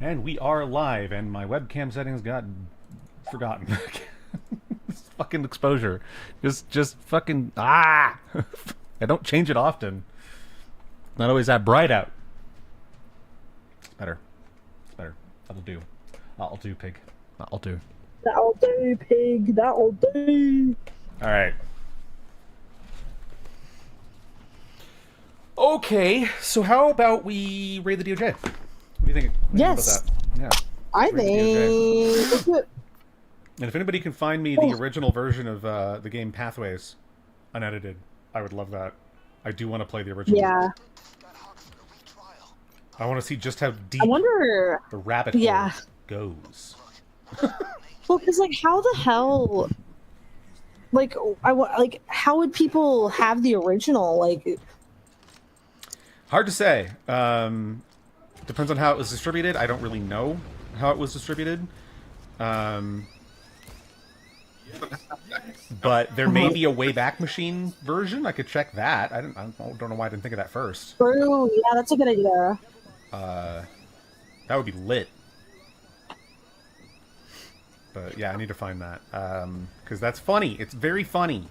And we are live, and my webcam settings got forgotten. Fucking exposure. Just fucking, I don't change it often. Not always that bright out. It's better. It's better. That'll do. That'll do, pig. That'll do. That'll do, pig. That'll do. Alright. Okay, so how about we raid the DOJ? What do you think? Yes. About that? Yeah. I think. And if anybody can find me the original version of the game Pathways, unedited, I would love that. I do want to play the original. Yeah. I want to see just how deep I wonder. the rabbit hole goes. Well, because like, how the hell? Like, how would people have the original? Like, hard to say. Depends on how it was distributed. I don't really know how it was distributed. But there may be a Wayback Machine version. I could check that. I don't know why I didn't think of that first. true. Yeah, that's a good idea. That would be lit. But yeah, I need to find that. Because that's funny. It's very funny.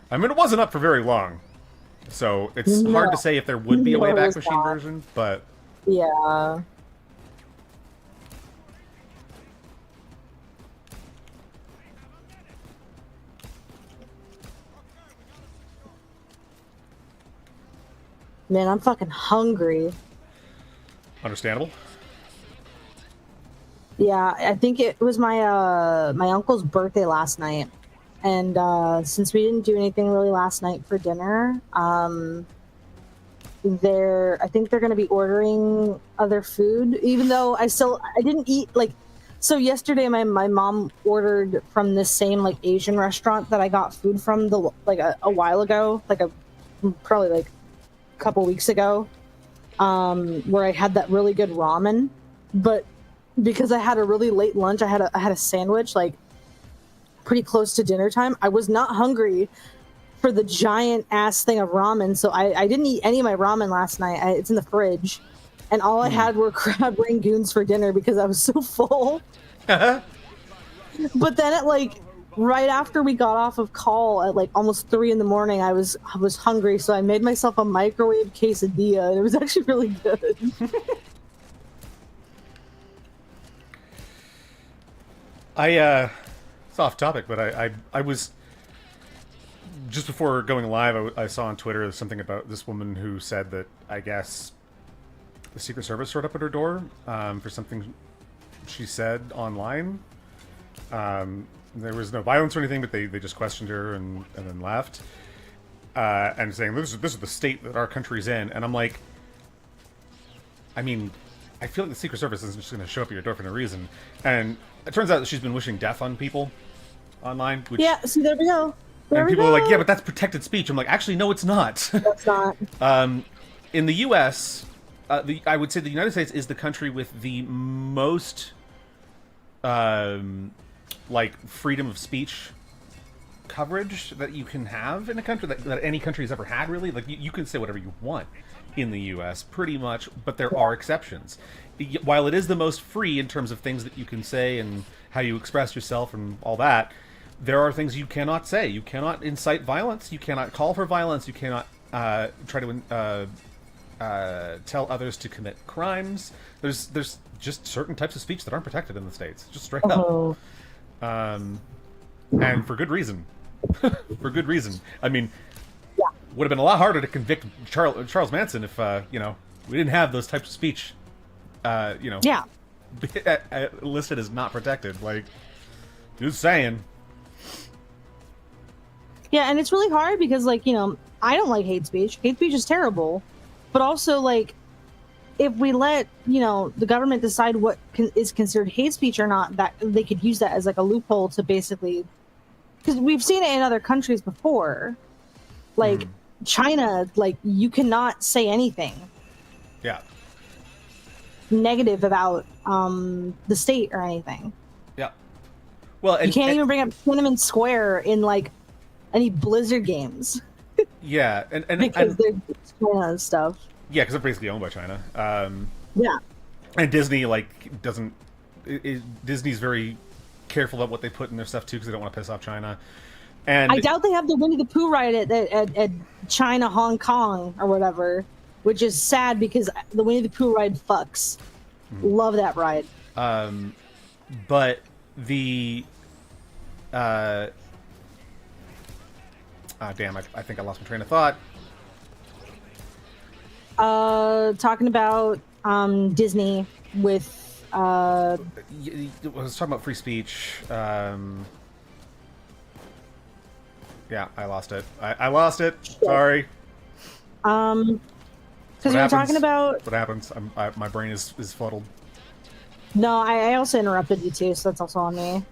I mean, it wasn't up for very long. So it's hard to say if there would be a Wayback Machine version, but... Yeah. Man, I'm fucking hungry. Understandable. Yeah, I think it was my my uncle's birthday last night. And since we didn't do anything really last night for dinner, I think they're going to be ordering other food, even though I didn't eat, like, so yesterday my mom ordered from this same, like, Asian restaurant that I got food from a while ago, probably like a couple weeks ago, where I had that really good ramen. But because I had a really late lunch, I had a sandwich, like, pretty close to dinner time. I was not hungry for the giant ass thing of ramen, so I didn't eat any of my ramen last night. It's in the fridge, and all I had were crab rangoons for dinner because I was so full. But then at like right after we got off of call at like almost 3 a.m, I was hungry, so I made myself a microwave quesadilla, and it was actually really good. It's off topic, but I was... Just before going live, I saw on Twitter something about this woman who said that, I guess, the Secret Service showed up at her door for something she said online. There was no violence or anything, but they just questioned her and then left. And saying, this is the state that our country's in. And I'm like, I mean, I feel like the Secret Service isn't just going to show up at your door for no reason. And it turns out that she's been wishing death on people online. Which, yeah, see, there we go. And people are like, yeah, but that's protected speech. I'm like, actually, no, it's not. That's not. In the U.S., I would say the United States is the country with the most, like, freedom of speech coverage that you can have in a country, that any country has ever had, really. Like, you can say whatever you want in the U.S., pretty much, but there are exceptions. While it is the most free in terms of things that you can say and how you express yourself and all that, there are things you cannot say. You cannot incite violence. You cannot call for violence. You cannot try to tell others to commit crimes. There's just certain types of speech that aren't protected in the States, just straight up. And for good reason. For good reason. I mean, would have been a lot harder to convict Charles Manson if we didn't have those types of speech. Listed as not protected. Like, just saying. Yeah, and it's really hard because, like, I don't like hate speech. Hate speech is terrible. But also, like, if we let, the government decide what is considered hate speech or not, that they could use that as like a loophole to basically, because we've seen it in other countries before, like China, like you cannot say anything Yeah. negative about the state or anything. Yeah. Well, and you can't even bring up Tiananmen Square in like any Blizzard games. Yeah, and because they're China and stuff. Yeah, because they're basically owned by China. Yeah. And Disney doesn't. Disney's very careful about what they put in their stuff too, because they don't want to piss off China. And I doubt they have the Winnie the Pooh ride at China, Hong Kong, or whatever, which is sad because the Winnie the Pooh ride fucks. Love that ride. But the damn, I think I lost my train of thought. Talking about Disney with I was talking about free speech. Yeah, I lost it. I lost it. Sorry. Because we were talking about what happens. My brain is fuddled. No, I also interrupted you too, so that's also on me.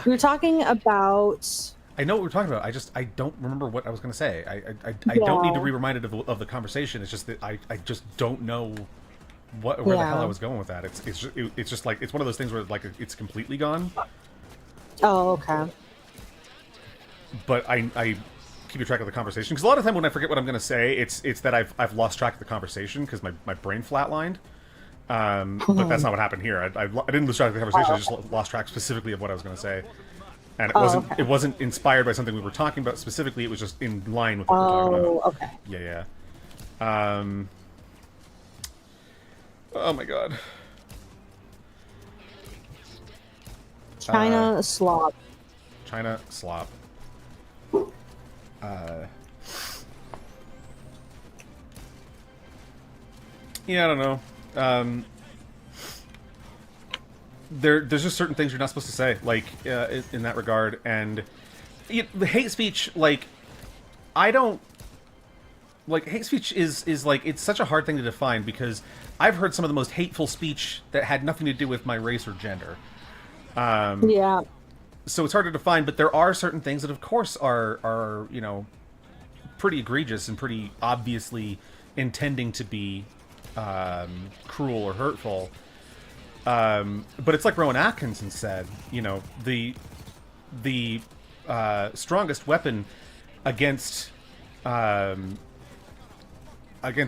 We were talking about. I know what we're talking about. I don't remember what I was going to say. I don't need to be reminded of the conversation. It's just that I just don't know where the hell I was going with that. It's just like it's one of those things where like it's completely gone. Oh, okay. But I keep track of the conversation because a lot of time when I forget what I'm going to say, it's that I've lost track of the conversation because my brain flatlined. But that's not what happened here. I didn't lose track of the conversation. I just lost track specifically of what I was going to say. And it wasn't inspired by something we were talking about specifically. It was just in line with what we were talking about. Okay. Yeah. Oh my god. China slop. China slop. Yeah, I don't know. There's just certain things you're not supposed to say, like in that regard, and the hate speech, like I don't like hate speech is like it's such a hard thing to define because I've heard some of the most hateful speech that had nothing to do with my race or gender. Yeah. So it's hard to define, but there are certain things that, of course, are pretty egregious and pretty obviously intending to be cruel or hurtful. But it's like Rowan Atkinson said, the strongest weapon against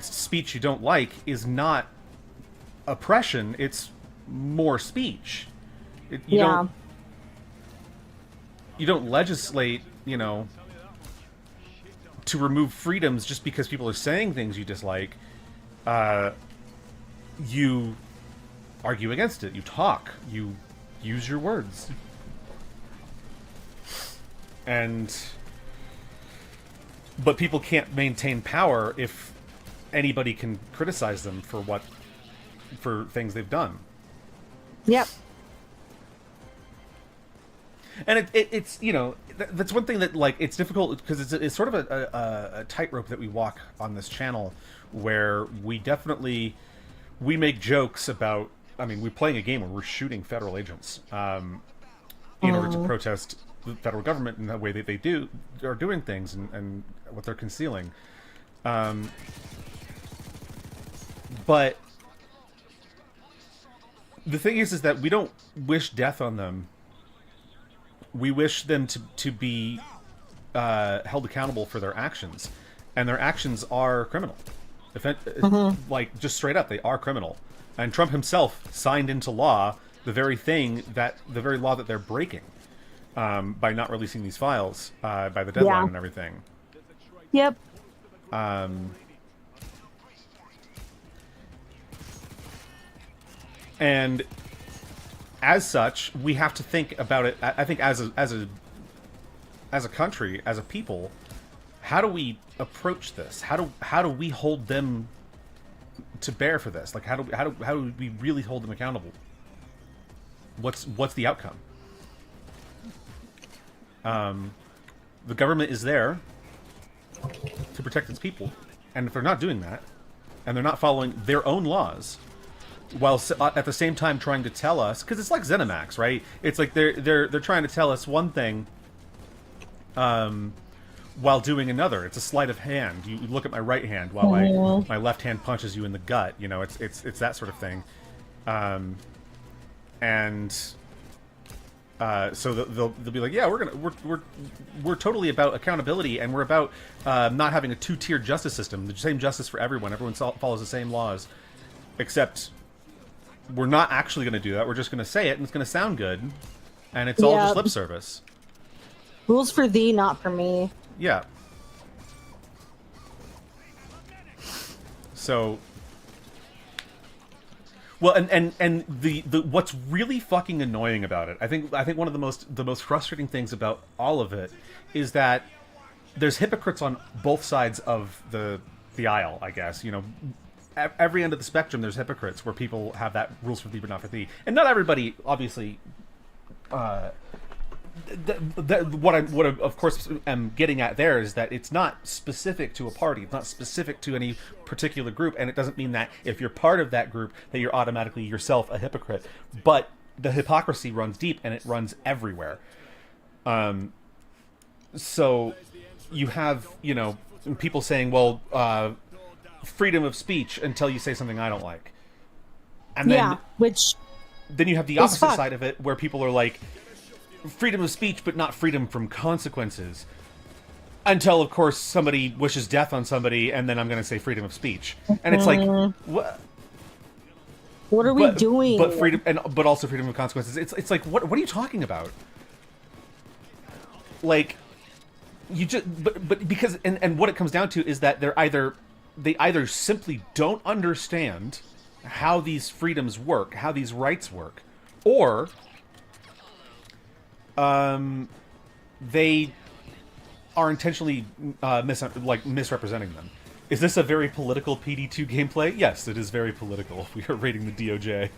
speech you don't like is not oppression; it's more speech. You don't legislate, to remove freedoms just because people are saying things you dislike. You argue against it. You talk. You use your words. But people can't maintain power if anybody can criticize them for things they've done. Yep. And it's that's one thing that like it's difficult because it's sort of a tightrope that we walk on this channel where we make jokes about. I mean, we're playing a game where we're shooting federal agents in order to protest the federal government and the way that they are doing things and what they're concealing. But the thing is that we don't wish death on them. We wish them to be held accountable for their actions, and their actions are criminal. Like just straight up, they are criminal. And Trump himself signed into law the very law that they're breaking by not releasing these files by the deadline and everything. Yep. And as such, we have to think about it. I think as a country, as a people, how do we approach this? How do we hold them to bear for this? Like how do we really hold them accountable? What's the outcome? The government is there to protect its people, and if they're not doing that, and they're not following their own laws, while at the same time trying to tell us, because it's like ZeniMax, right? It's like they're trying to tell us one thing, while doing another. It's a sleight of hand. You look at my right hand while my left hand punches you in the gut. You know, it's that sort of thing. So they'll be like, yeah, we're totally about accountability, and we're about not having a two-tiered justice system, the same justice for everyone. Everyone follows the same laws, except we're not actually going to do that. We're just going to say it, and it's going to sound good, and it's all just lip service. Rules for thee, not for me. Yeah. So, well, and the what's really fucking annoying about it, I think one of the most frustrating things about all of it is that there's hypocrites on both sides of the aisle, I guess. You know, every end of the spectrum, there's hypocrites where people have that rules for thee but not for thee, and not everybody, obviously. What I of course am getting at there is that it's not specific to a party. It's not specific to any particular group, and it doesn't mean that if you're part of that group that you're automatically yourself a hypocrite. But the hypocrisy runs deep, and it runs everywhere. So you have, you know, people saying, well, freedom of speech until you say something I don't like. And then, then you have the opposite side of it where people are like, freedom of speech, but not freedom from consequences. Until, of course, somebody wishes death on somebody, and then I'm going to say freedom of speech. And it's like, what? What are we doing? But freedom, but also freedom of consequences. It's like, what are you talking about? Like, you just, but because, and what it comes down to is that they either simply don't understand how these freedoms work, how these rights work, or they are intentionally misrepresenting them. Is this a very political PD2 gameplay? Yes, it is very political. We are raiding the DOJ.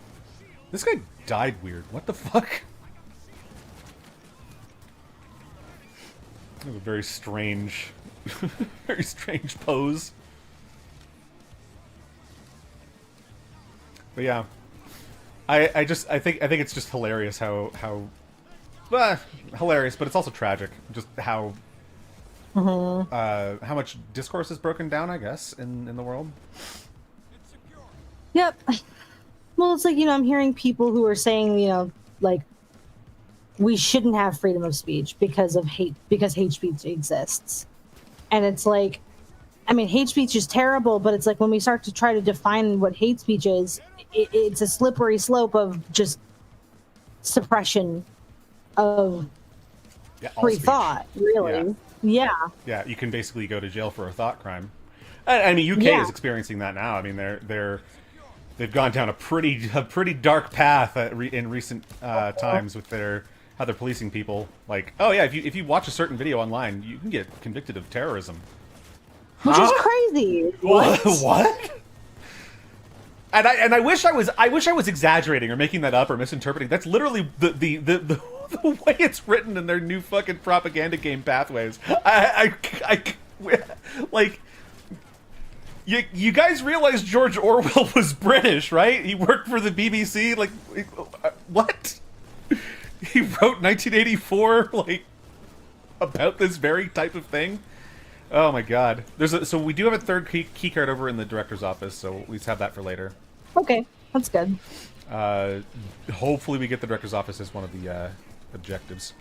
This guy died weird. What the fuck? That was a very strange, very strange pose. But yeah, I think it's just hilarious how hilarious, but it's also tragic. Just how much discourse is broken down, I guess, in the world. Yep. Well, it's like, you know, I'm hearing people who are saying, you know, like, we shouldn't have freedom of speech because hate speech exists. And it's like, I mean, hate speech is terrible, but it's like when we start to try to define what hate speech is, it's a slippery slope of just suppression of free thought, really. Yeah. Yeah, you can basically go to jail for a thought crime. I mean, UK is experiencing that now. I mean, they've gone down a pretty dark path in recent times with how they're policing people. Like, oh yeah, if you watch a certain video online, you can get convicted of terrorism. Which is crazy. What? And I wish I was exaggerating or making that up or misinterpreting. That's literally the way it's written in their new fucking propaganda game Pathways. Like, you guys realize George Orwell was British, right? He worked for the BBC. Like, what? He wrote 1984, like, about this very type of thing. Oh my god. So we do have a third key card over in the director's office, so we just have that for later. Okay, that's good. Hopefully we get the director's office as one of the objectives.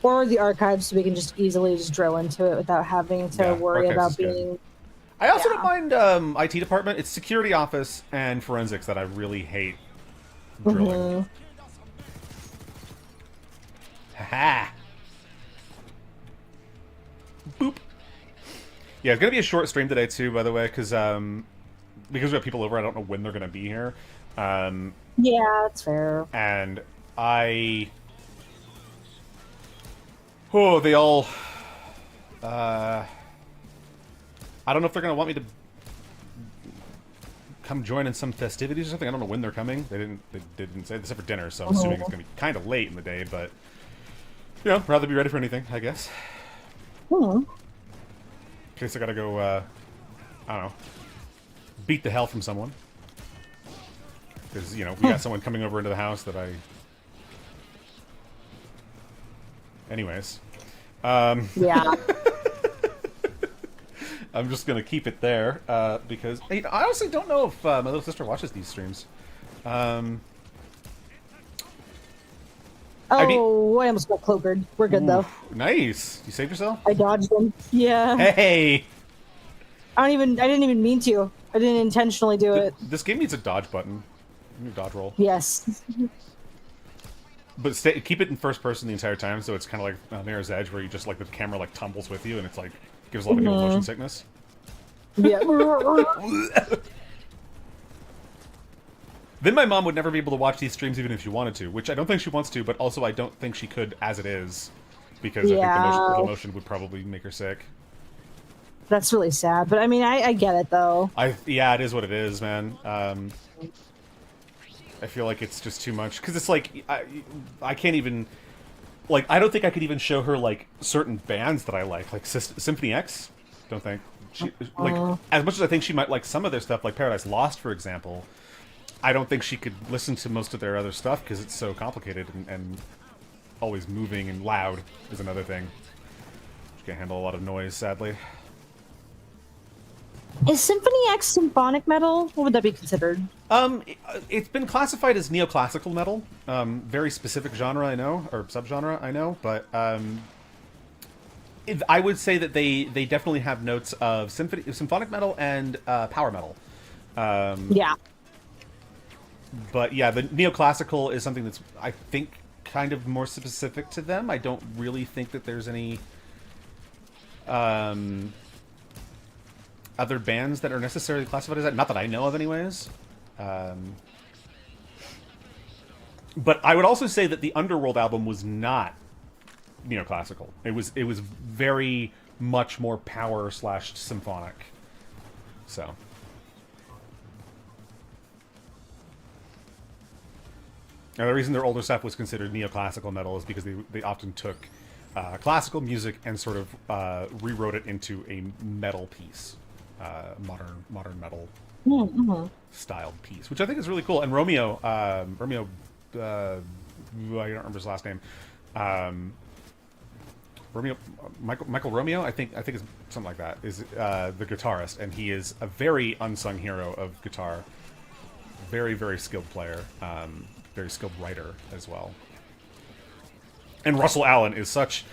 Or the archives, so we can just easily drill into it without having to worry about being... I also don't mind IT department. It's security office and forensics that I really hate drilling. Haha. Boop. Yeah, it's gonna be a short stream today too, by the way, because we have people over. I don't know when they're gonna be here. Yeah, that's fair. And they all. I don't know if they're gonna want me to come join in some festivities or something. I don't know when they're coming. They didn't say, except for dinner, so I'm assuming it's gonna be kind of late in the day, but. rather be ready for anything, I guess. Hmm. In case I gotta go, I don't know, beat the hell from someone. Because, we got someone coming over into the house that I... Anyways. Yeah. I'm just gonna keep it there, because... I honestly don't know if my little sister watches these streams. I almost got cloakered. We're good, though. Nice! You saved yourself? I dodged him. Yeah. Hey! I didn't even mean to. I didn't intentionally do it. This game needs a dodge button. Dodge roll. Yes. But keep it in first person the entire time, so it's kind of like Mirror's Edge, where you just, like, the camera, like, tumbles with you, and it's, like, gives a lot of people motion sickness. Yeah. Then my mom would never be able to watch these streams even if she wanted to, which I don't think she wants to, but also I don't think she could as it is, because I think the motion would probably make her sick. That's really sad, but I mean, I get it, though. Yeah, it is what it is, man. I feel like it's just too much, because it's like, I can't even, like, I don't think I could even show her, like, certain bands that I like Symphony X, don't think. Like, as much as I think she might like some of their stuff, like Paradise Lost, for example, I don't think she could listen to most of their other stuff, because it's so complicated and always moving and loud is another thing. She can't handle a lot of noise, sadly. Is Symphony X symphonic metal? What would that be considered? It's been classified as neoclassical metal. Very specific genre, I know, or subgenre, I know, but I would say that they definitely have notes of symphonic metal and power metal. Yeah. But yeah, the neoclassical is something that's, I think, kind of more specific to them. I don't really think that there's any other bands that are necessarily classified as that. Not that I know of, anyways. But I would also say that the Underworld album was not neoclassical. It was very much more power / symphonic. So. Now, the reason their older stuff was considered neoclassical metal is because they often took classical music and sort of rewrote it into a metal piece, modern metal styled piece, which I think is really cool. And Romeo, I don't remember his last name. Michael Romeo, I think it's something like that, is the guitarist, and he is a very unsung hero of guitar. Very, very skilled player. Very skilled writer as well. And Russell Allen is such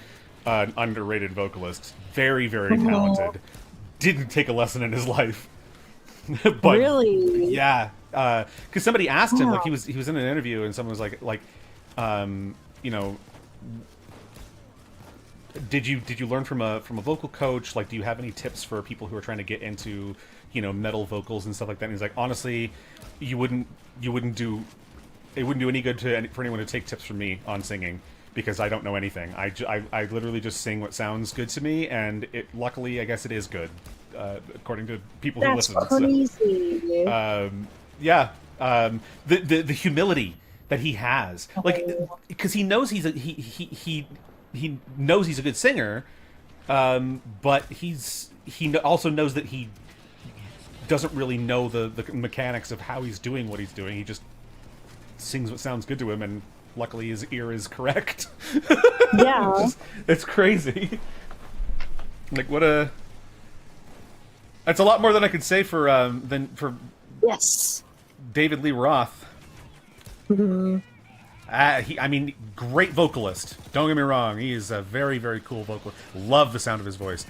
an underrated vocalist. Very, very talented. Didn't take a lesson in his life. But, really? Yeah. Because somebody asked him, like, he was in an interview, and someone was like, did you learn from a vocal coach? Like, do you have any tips for people who are trying to get into, metal vocals and stuff like that? And he's like, honestly, it wouldn't do any good for anyone to take tips from me on singing, because I don't know anything. I literally just sing what sounds good to me, and luckily, I guess it is good, according to people who listen. That's crazy. Yeah. The humility that he has, like, because he knows he knows he's a good singer, but he also knows that he doesn't really know the mechanics of how he's doing what he's doing. He just sings what sounds good to him, and luckily his ear is correct. Yeah. It's crazy. Like, that's a lot more than I could say for Yes. David Lee Roth. Great vocalist. Don't get me wrong. He is a very, very cool vocalist. Love the sound of his voice.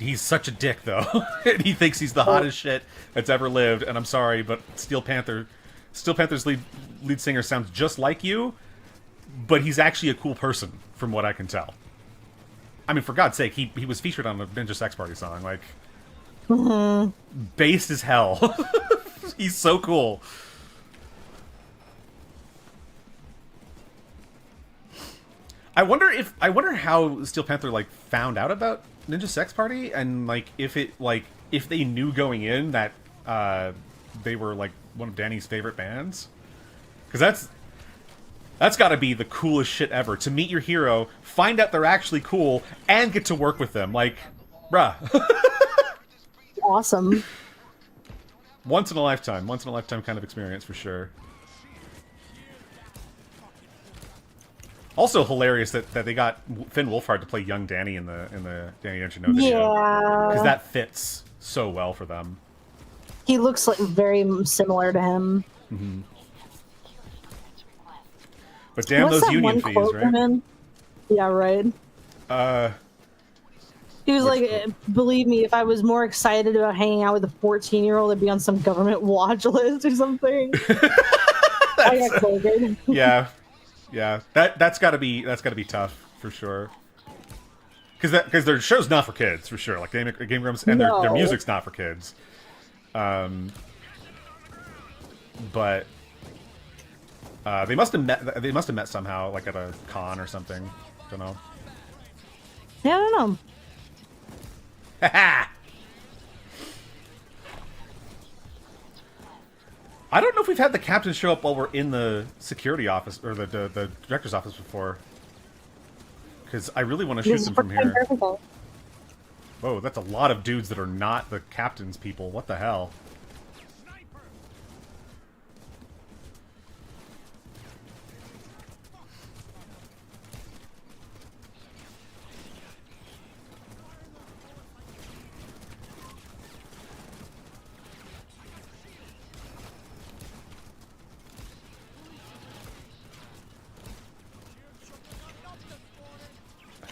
He's such a dick, though. And he thinks he's the hottest shit that's ever lived. And I'm sorry, but Steel Panther's lead singer sounds just like you, but he's actually a cool person, from what I can tell. I mean, for God's sake, he was featured on a Ninja Sex Party song. Like, based as hell. He's so cool. I wonder how Steel Panther, like, found out about Ninja Sex Party, and, like, if they knew going in that they were, like, one of Danny's favorite bands, because That's got to be the coolest shit ever. To meet your hero, find out they're actually cool, and get to work with them. Like, bruh. Awesome. Once in a lifetime kind of experience for sure. Also hilarious that they got Finn Wolfhard to play young Danny in the Danny Don't You Know video. Yeah. Because that fits so well for them. He looks like very similar to him. Mm-hmm. But damn What's those that union one fees, quote right? from him? Yeah, right. He was like, quote? believe me, if I was more excited about hanging out with a 14-year-old, I'd be on some government watch list or something. I got quoted. Yeah. That's gotta be tough for sure. Because their show's not for kids for sure. Like Game Grumps, and their music's not for kids. But they must have met. They must have met somehow, like at a con or something. Don't know. Yeah, I don't know. I don't know if we've had the captain show up while we're in the security office or the director's office before. Because I really want to shoot them from here. Whoa, that's a lot of dudes that are not the captain's people. What the hell?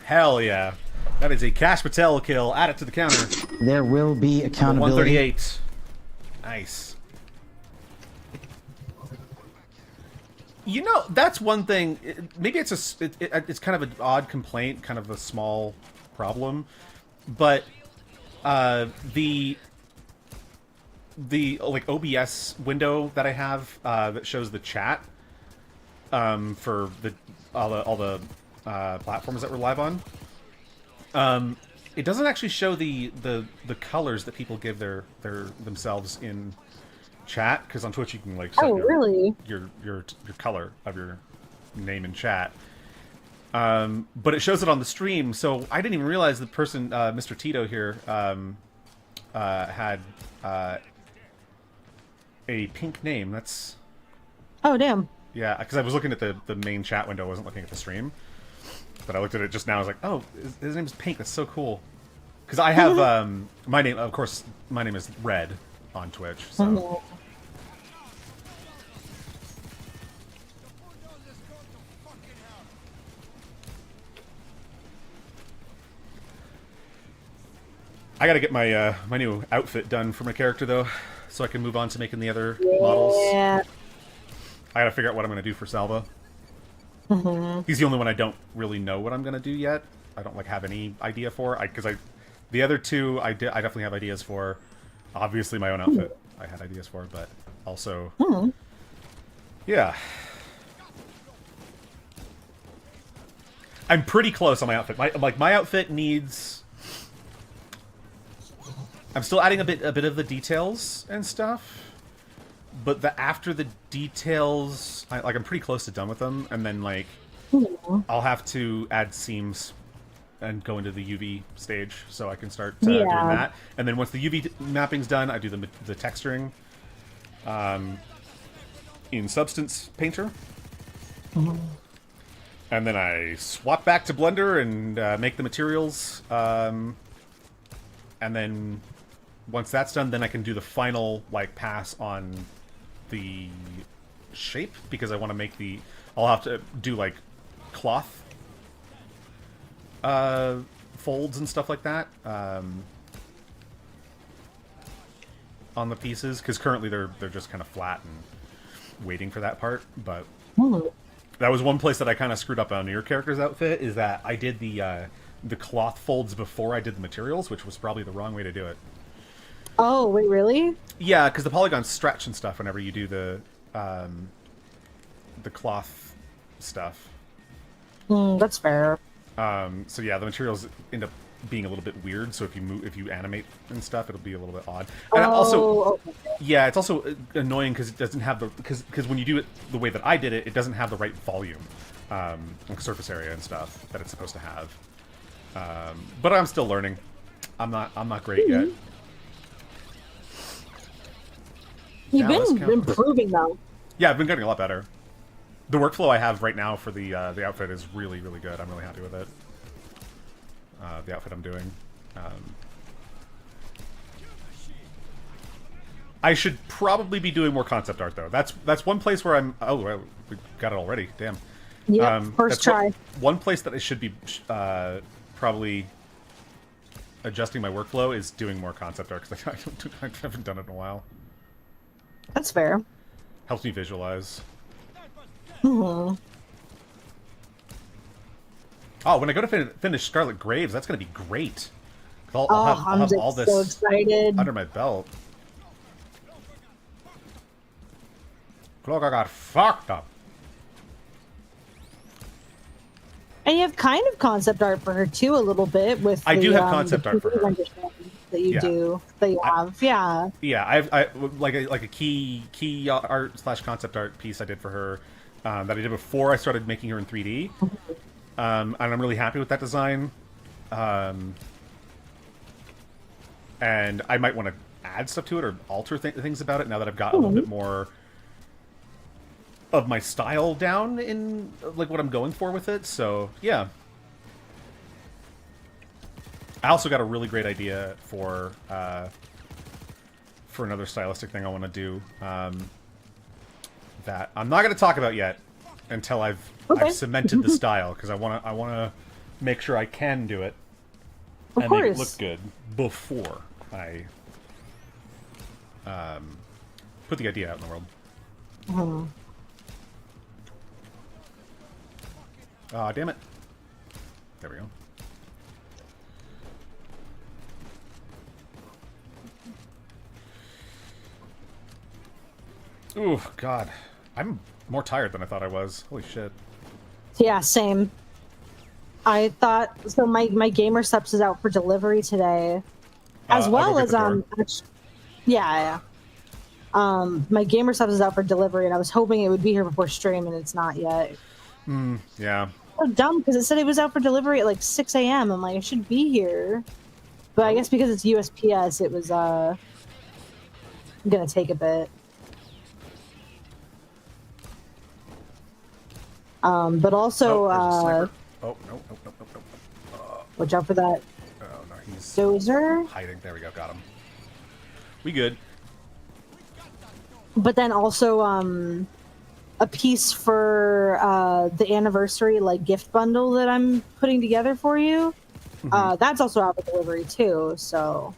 Hell yeah. That is a Cash Patel kill. Add it to the counter. There will be accountability. 138. Nice. You know, that's one thing. Maybe it's it's kind of an odd complaint, kind of a small problem, but the like OBS window that I have that shows the chat for all the platforms that we're live on. It doesn't actually show the colors that people give their themselves in chat, because on Twitch you can like set your color of your name in chat. But it shows it on the stream, so I didn't even realize the person, Mr. Tito here, had a pink name. That's... Oh, damn. Yeah, because I was looking at the main chat window, I wasn't looking at the stream. But I looked at it just now, I was like, oh, his name is Pink, that's so cool. Because I have, my name, of course, my name is Red on Twitch, so... I gotta get my my new outfit done for my character, though, so I can move on to making the other models. I gotta figure out what I'm gonna do for Salva. He's the only one I don't really know what I'm gonna do yet. I don't like have any idea for. The other two I definitely have ideas for. Obviously, my own outfit I had ideas for, but also, yeah. I'm pretty close on my outfit. My outfit needs. I'm still adding a bit of the details and stuff, but after the details, I'm pretty close to done with them, and then like I'll have to add seams and go into the UV stage so I can start doing that. And then once the UV mapping's done, I do the texturing in Substance Painter. And then I swap back to Blender and make the materials. And then once that's done, then I can do the final like pass on the shape, because I want to make I'll have to do like cloth folds and stuff like that on the pieces, because currently they're just kind of flat and waiting for that part. But that was one place that I kind of screwed up on your character's outfit, is that I did the cloth folds before I did the materials, which was probably the wrong way to do it. Oh, wait, really? Yeah, because the polygons stretch and stuff whenever you do the cloth stuff. That's fair. So yeah, the materials end up being a little bit weird. So if you animate and stuff, it'll be a little bit odd. And also, okay. yeah, it's also annoying because it doesn't have the because when you do it the way that I did it, it doesn't have the right volume, like surface area and stuff that it's supposed to have. But I'm still learning. I'm not great yet. You've been improving though. Yeah, I've been getting a lot better. The workflow I have right now for the outfit is really, really good. I'm really happy with it. The outfit I'm doing. I should probably be doing more concept art though. That's one place where I'm. Oh, well, we got it already. Damn. Yeah, first try. One place that I should be probably adjusting my workflow is doing more concept art because I haven't done it in a while. That's fair. Helps me visualize. Mm-hmm. Oh, when I go to finish Scarlet Graves, that's going to be great. I'll I'm have all this so excited. under my belt. Look, I got fucked up. And you have kind of concept art for her too, a little bit with. I do have concept art for her. That you have, yeah. Yeah, I like a key art / concept art piece I did for her that I did before I started making her in 3D, and I'm really happy with that design. And I might want to add stuff to it or alter things about it now that I've got a little bit more of my style down in like what I'm going for with it. So yeah. I also got a really great idea for another stylistic thing I want to do that I'm not going to talk about yet until I've cemented the style because I want to make sure I can do it and make it look good before I put the idea out in the world. Aw, damn it. There we go. Ooh, God. I'm more tired than I thought I was. Holy shit. Yeah, same. I thought so. My gamer subs is out for delivery today, as well as yeah. My gamer subs is out for delivery, and I was hoping it would be here before stream, and it's not yet. Yeah. So dumb because it said it was out for delivery at like 6 a.m. I'm like, it should be here, but I guess because it's USPS, it was gonna take a bit. But also, oh, no. Watch out for that. Oh, no, he's Dozer. hiding. There we go, got him. We good. But then also, a piece for the anniversary like gift bundle that I'm putting together for you. That's also out for delivery too. So.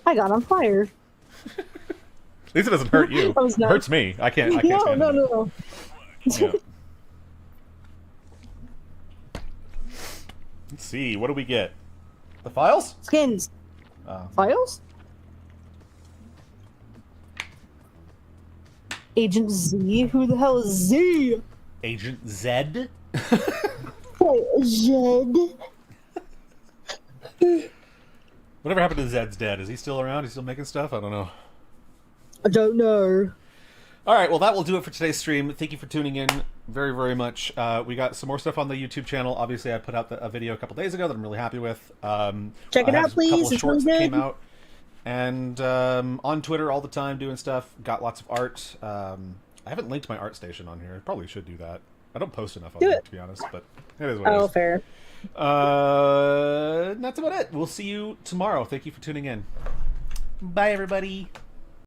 I got on fire. At least it doesn't hurt you. It hurts me. I can't stand it. No. Yeah. Let's see. What do we get? The files? Skins. Files? Agent Z? Who the hell is Z? Agent Zed? Zed? Whatever happened to Zed's dead? Is he still around? Is he still making stuff? I don't know. I don't know. All right, well, that will do it for today's stream. Thank you for tuning in very, very much. We got some more stuff on the YouTube channel. Obviously, I put out a video a couple days ago that I'm really happy with. Check it out, please. A couple of shorts that came out. And on Twitter all the time doing stuff. Got lots of art. I haven't linked my art station on here. I probably should do that. I don't post enough on there, to be honest, but it is what it is. Fair. That's about it. We'll see you tomorrow. Thank you for tuning in. Bye, everybody.